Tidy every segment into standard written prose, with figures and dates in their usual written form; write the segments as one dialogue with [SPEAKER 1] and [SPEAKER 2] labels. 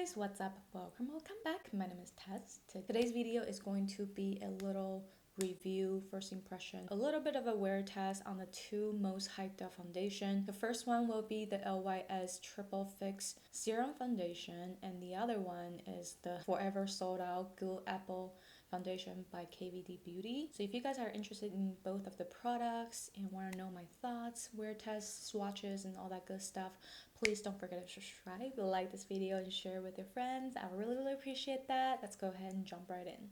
[SPEAKER 1] guys, what's up? Welcome back. My name is Tess. Today's video is going to be a little review, first impression, a little bit of a wear test on the two most hyped up foundation. The first one will be the LYS Triple Fix Serum Foundation, and the other one is the forever sold out Good Apple Foundation by KVD Beauty. So if you guys are interested in both of the products and want to know my thoughts, wear tests, swatches, and all that good stuff, please don't forget to subscribe, like this video, and share with your friends. I really appreciate that. Let's go ahead and jump right in.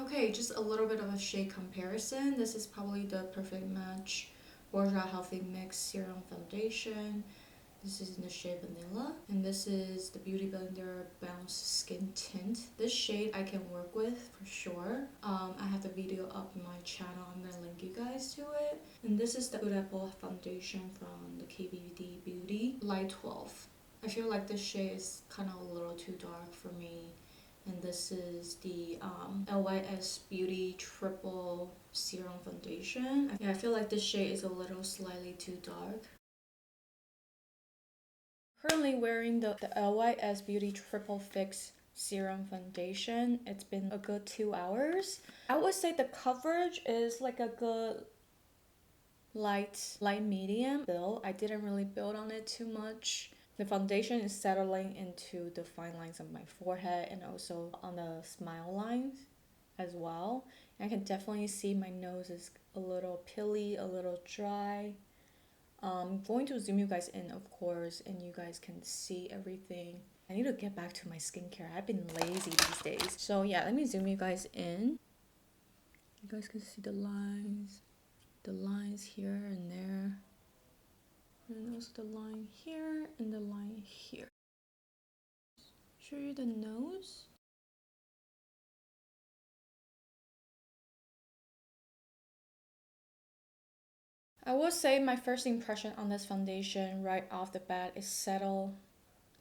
[SPEAKER 1] Okay, just a little bit of a shade comparison. This is probably the perfect match bourjois healthy mix serum foundation. This is in the shade Vanilla, and this is the beautyblender Bounce Skin Tint. This shade I can work with for sure. I have the video up on my channel. I'm gonna link you guys to it. And this is the Good Apple foundation from the KVD Beauty Light 12. I feel like this shade is kind of a little too dark for me. And this is the LYS Beauty Triple Serum Foundation. Yeah, I feel like this shade is a little slightly too dark. Currently wearing the LYS Beauty Triple Fix Serum Foundation. It's been a good 2 hours. I would say the coverage is like a good light medium build. I didn't really build on it too much. The foundation is settling into the fine lines of my forehead and also on the smile lines as well. And I can definitely see my nose is a little pilly, a little dry. I'm going to zoom you guys in, of course, and you guys can see everything. I need to get back to my skincare. I've been lazy these days. So yeah, let me zoom you guys in. You guys can see the lines here and there. And also the line here and the line here. Show you the nose. I will say my first impression on this foundation right off the bat is settle,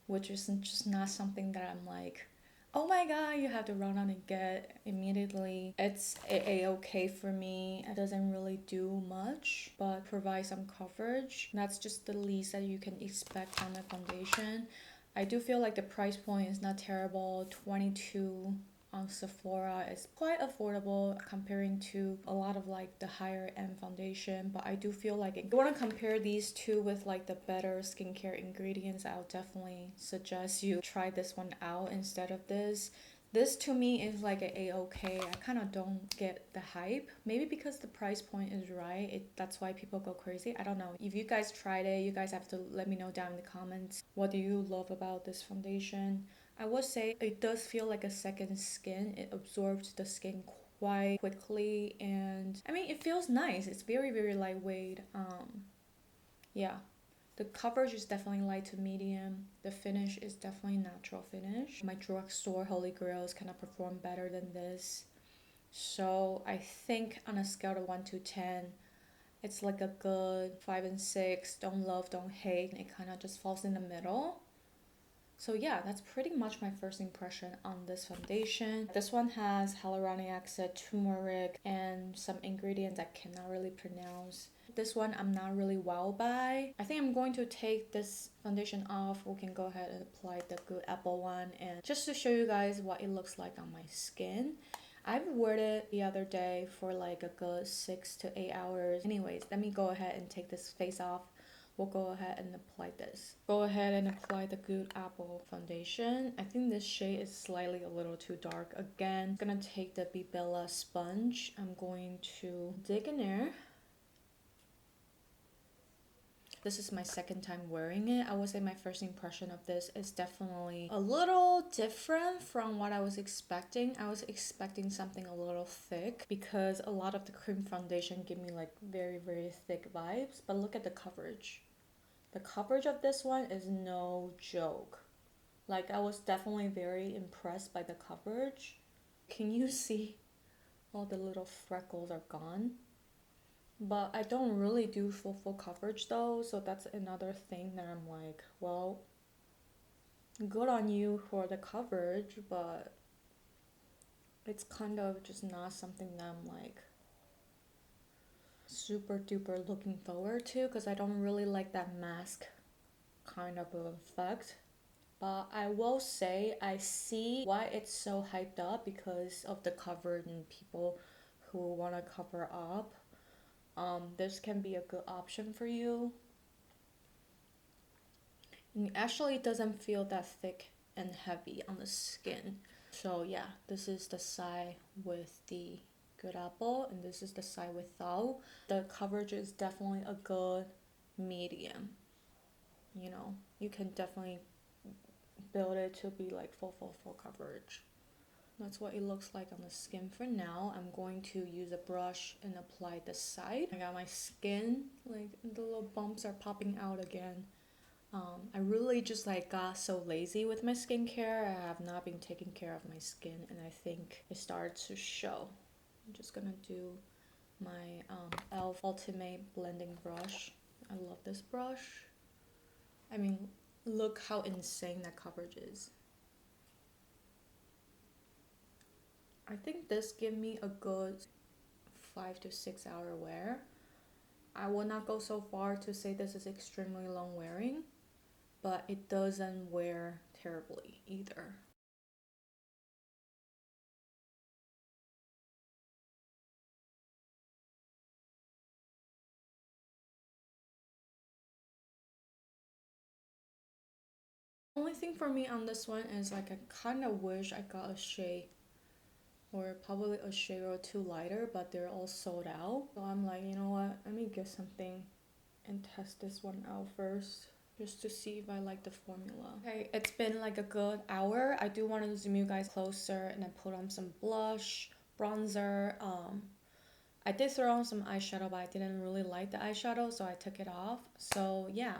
[SPEAKER 1] which is just not something that I'm like, oh my god, you have to run out and get immediately. It's okay for me. It doesn't really do much, but provide some coverage. That's just the least that you can expect from the foundation. I do feel like the price point is not terrible. $22 on Sephora is quite affordable comparing to a lot of like the higher end foundation, but I do feel like if you want to compare these two with like the better skincare ingredients, I'll definitely suggest you try this one out instead of this. This to me is like a okay. I kind of don't get the hype. Maybe because the price point is right. That's why people go crazy. I don't know. If you guys tried it, you guys have to let me know down in the comments. What do you love about this foundation? I would say it does feel like a second skin. It absorbs the skin quite quickly, and I mean, it feels nice. It's very lightweight. Yeah. The coverage is definitely light to medium. The finish is definitely natural finish. My drugstore holy grails cannot perform better than this. So I think on a scale of 1 to 10, it's like a good 5 and 6. Don't love, don't hate. It kind of just falls in the middle. So yeah, that's pretty much my first impression on this foundation. This one has hyaluronic acid, turmeric, and some ingredients I cannot really pronounce. This one I'm not really wowed by. I think I'm going to take this foundation off. We can go ahead and apply the Good Apple one, and just to show you guys what it looks like on my skin. I've worn it the other day for like a good 6 to 8 hours. Anyways, let me go ahead and take this face off. We'll go ahead and apply this. Go ahead and apply the Good Apple foundation. I think this shade is slightly a little too dark. Again, I'm gonna take the Bibella sponge. I'm going to dig in there. This is my second time wearing it. I would say my first impression of this is definitely a little different from what I was expecting. I was expecting something a little thick because a lot of the cream foundation give me like very thick vibes. But look at the coverage. The coverage of this one is no joke. Like, I was definitely very impressed by the coverage. Can you see all the little freckles are gone? But I don't really do full coverage though, so that's another thing that I'm like, well, good on you for the coverage, but it's kind of just not something that I'm like super duper looking forward to, because I don't really like that mask kind of effect. But I will say I see why it's so hyped up because of the coverage and people who want to cover up. This can be a good option for you. And actually, it doesn't feel that thick and heavy on the skin. So yeah, this is the side with the good apple, and this is the side without. The coverage is definitely a good medium. You know, you can definitely build it to be like full coverage. That's what it looks like on the skin for now. I'm going to use a brush and apply the side. I got my skin, like the little bumps are popping out again. I really just like got so lazy with my skincare. I have not been taking care of my skin, and I think it started to show. I'm just gonna do my e.l.f. Ultimate Blending Brush. I love this brush. I mean, look how insane that coverage is. I think this give me a good 5 to 6 hour wear. I will not go so far to say this is extremely long wearing, but it doesn't wear terribly either. Only thing for me on this one is like I kind of wish I got a shade or probably a shade or two lighter, but they're all sold out. So I'm like, you know what, let me get something and test this one out first just to see if I like the formula. Okay, it's been like a good hour. I do want to zoom you guys closer and I put on some blush, bronzer. I did throw on some eyeshadow, but I didn't really like the eyeshadow, so I took it off. So yeah,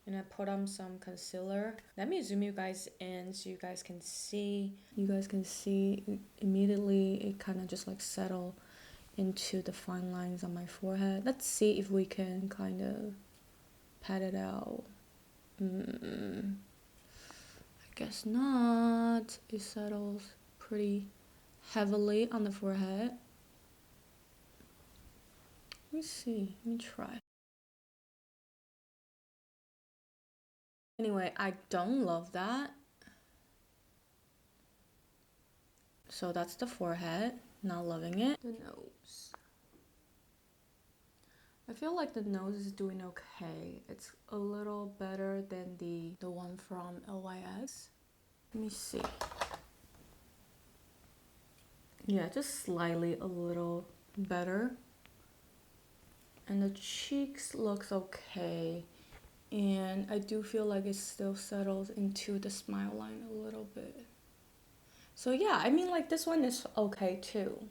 [SPEAKER 1] and I put on some concealer. Let me zoom you guys in so you guys can see. You guys can see immediately it kind of just like settle into the fine lines on my forehead. Let's see if we can kind of pat it out. I guess not. It settles pretty heavily on the forehead. Let me see. Let me try. Anyway, I don't love that. So that's the forehead. Not loving it. The nose. I feel like the nose is doing okay. It's a little better than the one from LYS. Let me see. Yeah, just slightly a little better. And the cheeks looks okay. And I do feel like it still settles into the smile line a little bit. So yeah, I mean like this one is okay too.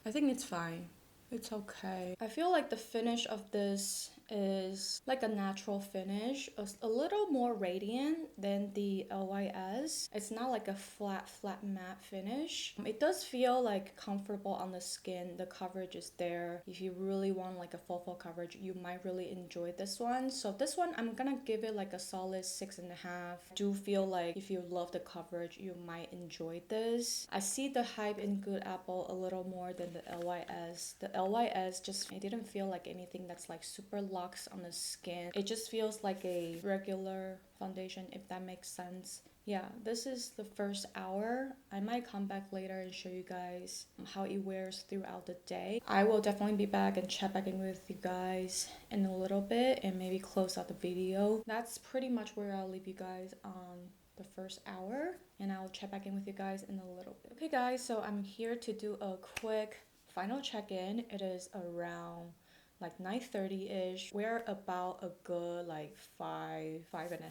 [SPEAKER 1] I think it's fine. It's okay. I feel like the finish of this is like a natural finish, a little more radiant than the LYS. It's not like a flat matte finish. It does feel like comfortable on the skin. The coverage is there. If you really want like a full coverage, you might really enjoy this one. So this one, I'm gonna give it like a solid 6.5. I do feel like if you love the coverage, you might enjoy this. I see the hype in Good Apple a little more than the LYS. The LYS just, it didn't feel like anything that's like super luxe on the skin. It just feels like a regular foundation, if that makes sense. Yeah, this is the first hour. I might come back later and show you guys how it wears throughout the day. I will definitely be back and check back in with you guys in a little bit and maybe close out the video. That's pretty much where I'll leave you guys on the first hour, and I'll check back in with you guys in a little bit. Okay guys, so I'm here to do a quick final check-in. It is around like 9:30-ish. We're about a good like 5.5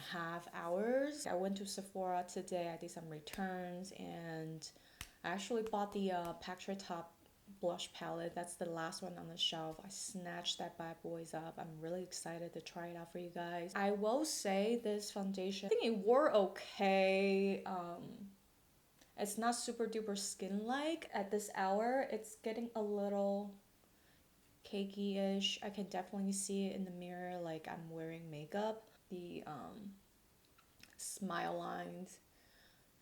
[SPEAKER 1] hours. I went to Sephora today. I did some returns and I actually bought the Pacture Top blush palette. That's the last one on the shelf. I snatched that bad boys up. I'm really excited to try it out for you guys. I will say this foundation, I think it wore okay. It's not super duper skin-like at this hour. It's getting a little cakey-ish. I can definitely see it in the mirror like I'm wearing makeup. The smile lines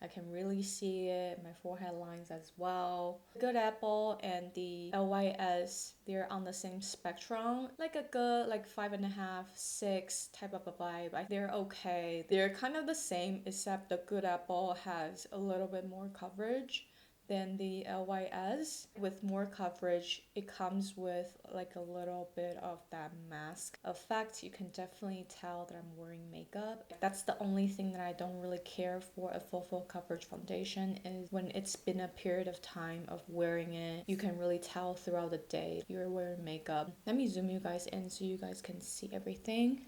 [SPEAKER 1] I can really see it, my forehead lines as well. Good Apple and the LYS, they're on the same spectrum. Like a good, like 5.5, 6 type of a vibe. They're okay. They're kind of the same, except the Good Apple has a little bit more coverage than the LYS. With more coverage, it comes with like a little bit of that mask effect. You can definitely tell that I'm wearing makeup. That's the only thing that I don't really care for a full coverage foundation, is when it's been a period of time of wearing it, you can really tell throughout the day you're wearing makeup. Let me zoom you guys in so you guys can see everything.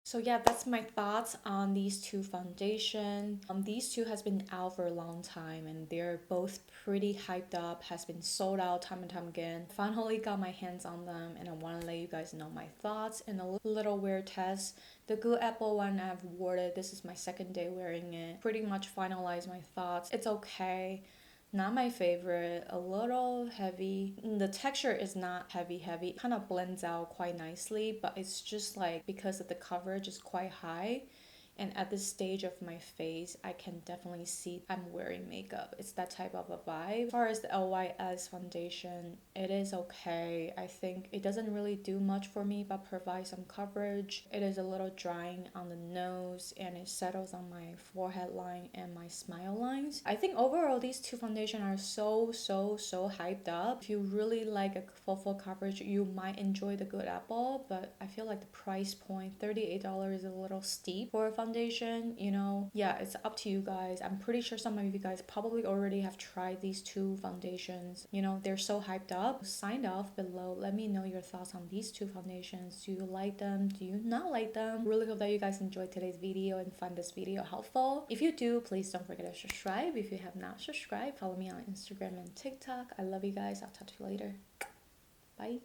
[SPEAKER 1] So yeah, that's my thoughts on these two foundations. These two has been out for a long time and they're both pretty hyped up, has been sold out time and time again. Finally got my hands on them and I want to let you guys know my thoughts in a little weird test. The Good Apple one I've worn it. This is my second day wearing it. Pretty much finalized my thoughts. It's okay. Not my favorite, a little heavy. The texture is not heavy, kind of blends out quite nicely, but it's just like because of the coverage is quite high. And at this stage of my face, I can definitely see I'm wearing makeup. It's that type of a vibe. As far as the LYS foundation, it is okay. I think it doesn't really do much for me but provide some coverage. It is a little drying on the nose and it settles on my forehead line and my smile lines. I think overall these two foundations are so hyped up. If you really like a full coverage, you might enjoy the Good Apple, but I feel like the price point, $38, is a little steep for a foundation, you know. Yeah, it's up to you guys. I'm pretty sure some of you guys probably already have tried these two foundations. You know, they're so hyped up. Sign off below. Let me know your thoughts on these two foundations. Do you like them? Do you not like them? Really hope that you guys enjoyed today's video and find this video helpful. If you do, please don't forget to subscribe. If you have not subscribed, follow me on Instagram and TikTok. I love you guys. I'll talk to you later. Bye.